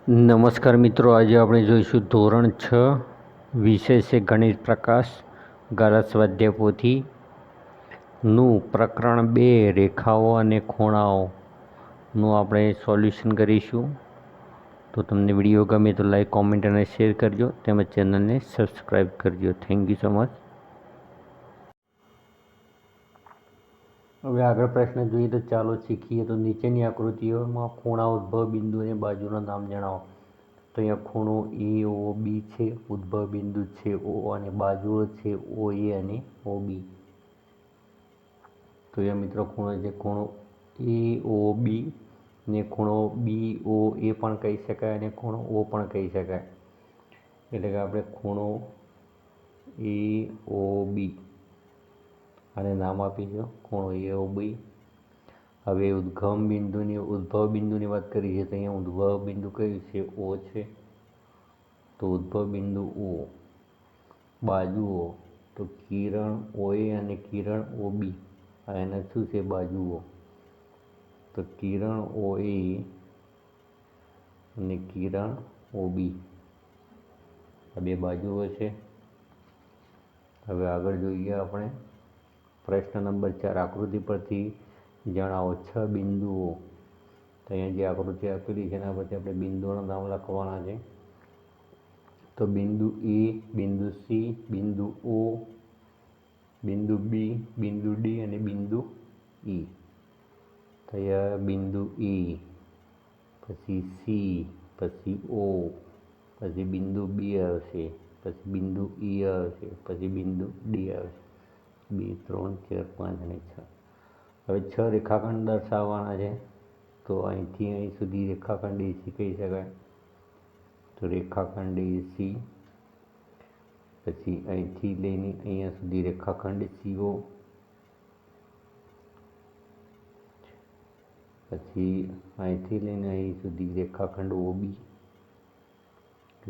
નમસ્કાર મિત્રો, આજે આપણે જોઈશું ધોરણ 6 વિષય છે ગણિત પ્રકાશ ગાળા સ્વાધ્યાય પોથીનું પ્રકરણ 2 રેખાઓ અને ખૂણાઓનું આપણે સોલ્યુશન કરીશું. તો તમને વિડીયો ગમે તો લાઈક, કોમેન્ટ અને શેર કરજો, તેમજ ચેનલને સબસ્ક્રાઈબ કરજો. Thank you so much. હવે આગળ પ્રશ્ન જોઈએ તો ચાલો શીખીએ. તો નીચેની આકૃતિઓમાં ખૂણા, ઉદ્ભવ બિંદુ અને બાજુના નામ જણાવો. તો અહીંયા ખૂણો AOB છે, ઉદ્ભવ બિંદુ છે O અને બાજુઓ છે OA અને OB. તો અહીંયા મિત્રો ખૂણો છે, ખૂણો AOB ને ખૂણો BOA પણ કહી શકાય અને ખૂણો O પણ કહી શકાય. એટલે કે આપણે ખૂણો AOB આને નામ આપીશું ખૂણો AOB. હવે ઉદ્ભવ બિંદુની વાત કરી છે તો અહીંયા ઉદ્ભવ બિંદુ કયું છે? O છે. તો ઉદ્ભવ બિંદુ O. બાજુઓ તો કિરણ OA અને કિરણ OB, એના શું છે? બાજુઓ. તો કિરણ OA અને કિરણ OB આ બે બાજુઓ છે. હવે આગળ જોઈએ આપણે પ્રશ્ન નંબર 4, આકૃતિ પરથી જણાવો 6 બિંદુઓ. તો અહીંયા જે આકૃતિ આપેલી છે એના પરથી આપણે બિંદુઓના નામ લખવાના છે. તો બિંદુ A, બિંદુ C, બિંદુ O, બિંદુ B, બિંદુ D અને બિંદુ E. તો અહીંયા બિંદુ A, પછી C, પછી O, પછી બિંદુ B આવશે, પછી બિંદુ E આવશે, પછી બિંદુ D આવશે. 2, 3, 4, 5 અને 6. હવે 6 રેખાખંડ દર્શાવવાના છે. તો અહીંથી અહીં સુધી રેખાખંડ AC કહી શકાય. તો રેખાખંડ AC. પછી અહીંથી લઈને અહીંયા સુધી રેખાખંડ CO. પછી અહીંથી લઈને અહીં સુધી રેખાખંડ OB.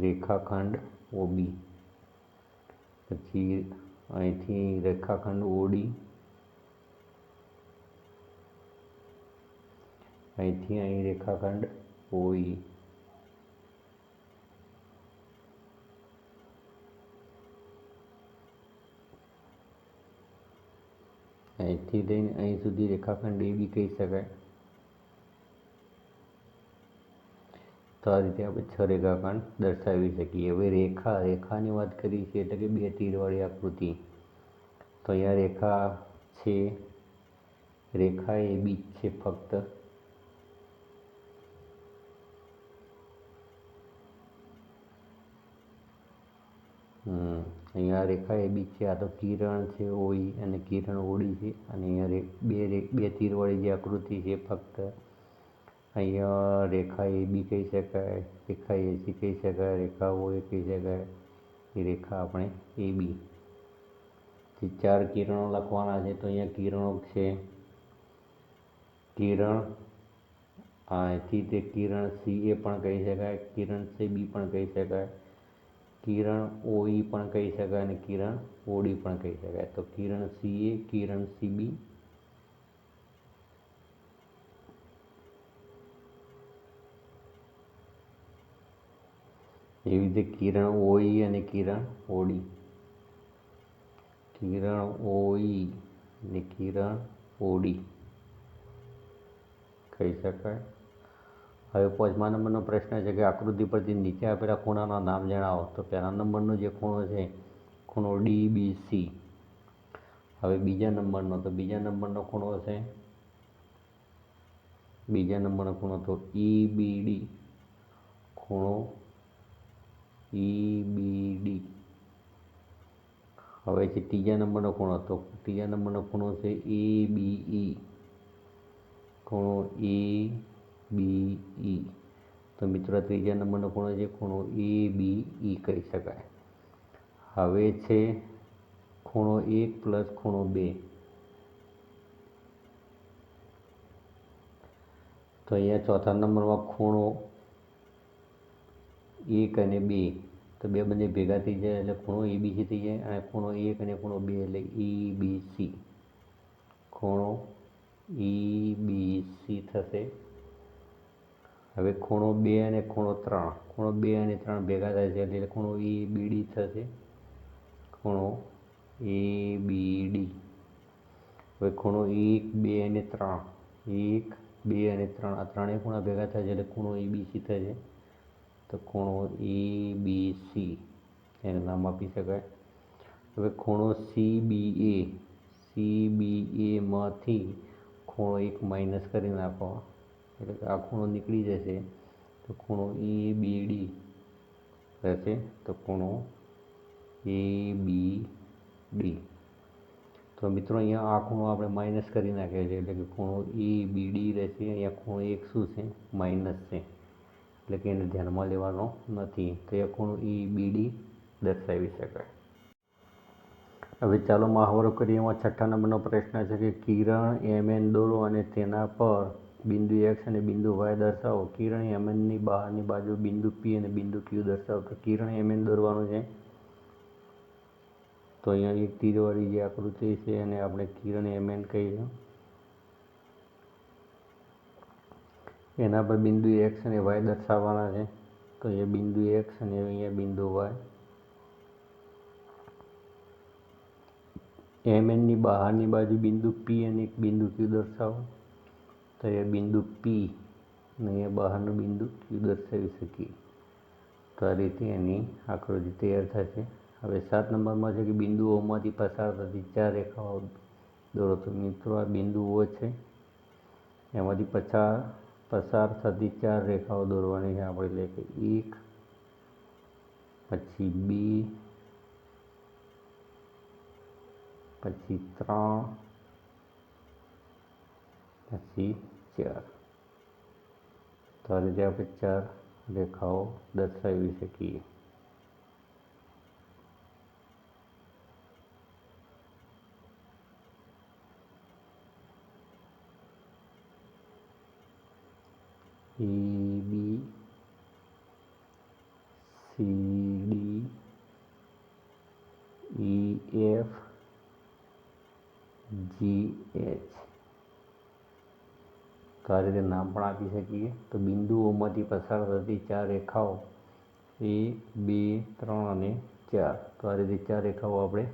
રેખાખંડ OB. પછી અહીંથી રેખાખંડ OD. અહીંથી અહીં રેખાખંડ OE. અહીંથી લઈને અહીં સુધી રેખાખંડ AB કહી શકાય. તો આ રીતે આપણે 6 રેખાખંડ દર્શાવી શકીએ. હવે રેખાની વાત કરી છે એટલે કે 2 તીરવાળી આકૃતિ. તો અહીંયા રેખા છે, રેખા AB છે ફક્ત. અહીંયા રેખા AB છે, આ તો કિરણ છે OE અને કિરણ OD છે. અને અહીંયા બે તીરવાળી જે આકૃતિ છે ફક્ત. અહીંયા રેખા AB કહી શકાય, રેખા AC કહી શકાય, રેખા OA કહી શકાય. એ રેખા આપણે AB. 4 કિરણો લખવાના છે. તો અહીંયા કિરણો છે, કિરણ અહીંથી તે કિરણ CA પણ કહી શકાય, કિરણ CB પણ કહી શકાય, કિરણ OE પણ કહી શકાય અને કિરણ OD પણ કહી શકાય. તો કિરણ CA, કિરણ CB, એવી રીતે કિરણ OE અને કિરણ OD. કિરણ OE અને કિરણ OD કહી શકાય. હવે 5મા નંબરનો પ્રશ્ન છે કે આકૃતિ પરથી નીચે આપેલા ખૂણાના નામ જણાવો. તો પહેલા નંબરનો જે ખૂણો છે ખૂણો DBC. હવે બીજા નંબરનો ખૂણો છે, બીજા નંબરનો ખૂણો તો EBD. ખૂણો EBD. હવે છે ત્રીજા નંબરનો ખૂણો. તો ત્રીજા નંબરનો ખૂણો છે ABE. ખૂણો ABE. તો મિત્રો ત્રીજા નંબરનો ખૂણો છે ખૂણો ABE કહી શકાય. હવે છે ખૂણો 1 પ્લસ ખૂણો 2. તો અહીંયા ચોથા નંબરમાં ખૂણો 1 અને 2. તો બે બંને ભેગા થઈ જાય એટલે ખૂણો ABC થઈ જાય. અને ખૂણો 1 અને ખૂણો 2 એટલે EBC. ખૂણો EBC થશે. હવે ખૂણો 2 અને ખૂણો 3, ખૂણો 2 અને 3 ભેગા થાય છે એટલે ખૂણો ABD થશે, ખૂણો ABD. હવે ખૂણો 1, 2 અને 3, 1, 2 અને 3 આ ત્રણેય ખૂણા ભેગા થાય છે એટલે ખૂણો ABC થશે, તો ખૂણો ABC એને નામ આપી શકાય. હવે ખૂણો CBAમાંથી ખૂણો 1 માઇનસ કરી નાખો એટલે કે આ ખૂણો નીકળી જશે, તો ખૂણો ABD રહેશે, તો ખૂણો ABD. તો મિત્રો અહીંયા આ ખૂણો આપણે માઇનસ કરી નાખ્યો છે એટલે કે ખૂણો ABD રહેશે. અહીંયા ખૂણો 1 શું છે? માઇનસ છે, એટલે કે એને ધ્યાનમાં લેવાનો નથી, તો એ ખૂણો ABD દર્શાવી શકાય. હવે ચાલો મહાવરો કરીએ. એમાં 6થા નંબરનો પ્રશ્ન છે કે કિરણ MN દોરો અને તેના પર બિંદુ X અને બિંદુ Y દર્શાવો. કિરણ MNની બહારની બાજુ બિંદુ P અને બિંદુ Q દર્શાવો. તો કિરણ MN દોરવાનું છે, તો અહીંયા એક તીરવાળી જે આકૃતિ છે એને આપણે કિરણ MN કહીએ. એના પર બિંદુ X અને Y દર્શાવવાના છે, તો એ બિંદુ X અને અહીંયા બિંદુ Y. MNની બહારની બાજુ બિંદુ P અને એક બિંદુ Q દર્શાવો, તો એ બિંદુ P અને અહીંયા બહારનું બિંદુ Q દર્શાવી શકીએ. તો આ રીતે એની આકૃતિ તૈયાર થશે. હવે 7 નંબરમાં છે કે બિંદુઓમાંથી પસાર થતી 4 રેખાઓ દોરો. તો મિત્રો આ બિંદુઓ છે, એમાંથી પસાર થતી 4 રેખાઓ દોરવાની છે આપણે, એટલે કે 1, પછી 2, પછી 3, પછી 4. તો આ રીતે આપણે 4 રેખાઓ દર્શાવી શકીએ. AB, CD, EF, GH. તો આ રીતે નામ પણ આપી શકીએ. તો બિંદુઓમાંથી પસાર થતી 4 રેખાઓ 1, 2, 3 અને 4. તો આ રીતે 4 રેખાઓ આપણે